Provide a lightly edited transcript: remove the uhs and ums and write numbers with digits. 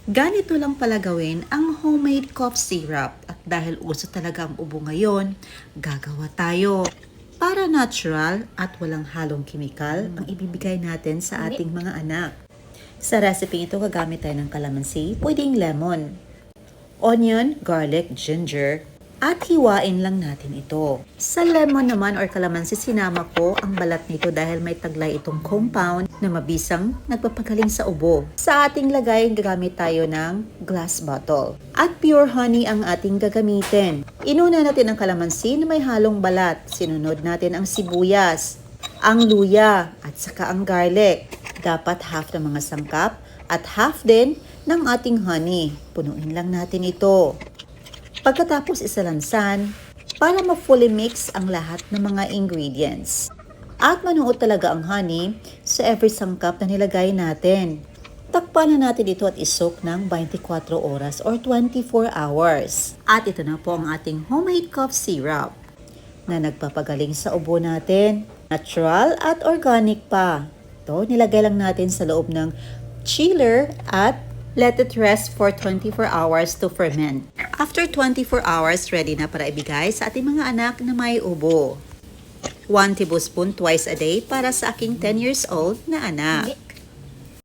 Ganito lang pala gawin ang homemade cough syrup. At dahil uso talaga ang ubo ngayon, gagawa tayo. Para natural at walang halong kimikal ang ibibigay natin sa ating mga anak. Sa recipe ito, gagamit tayo ng kalamansi, pwedeng lemon, onion, garlic, ginger, at hiwain lang natin ito. Sa lemon naman or kalamansi, sinama ko ang balat nito dahil may taglay itong compound na mabisang nagpapagaling sa ubo. Sa ating lagay, gagamit tayo ng glass bottle. At pure honey ang ating gagamitin. Inuna natin ang kalamansi na may halong balat. Sinunod natin ang sibuyas, ang luya, at saka ang garlic. Dapat half ng mga sangkap at half din ng ating honey. Punuin lang natin ito. Pagkatapos isalansan, para ma-fully mix ang lahat ng mga ingredients. At manuot talaga ang honey sa every sangkap na nilagay natin. Takpan na natin ito at isok ng 24 oras or 24 hours. At ito na po ang ating homemade cough syrup na nagpapagaling sa ubo natin. Natural at organic pa. Ito, nilagay lang natin sa loob ng chiller at let it rest for 24 hours to ferment. After 24 hours, ready na para ibigay sa ating mga anak na may ubo. 1 tablespoon twice a day para sa aking 10 years old na anak.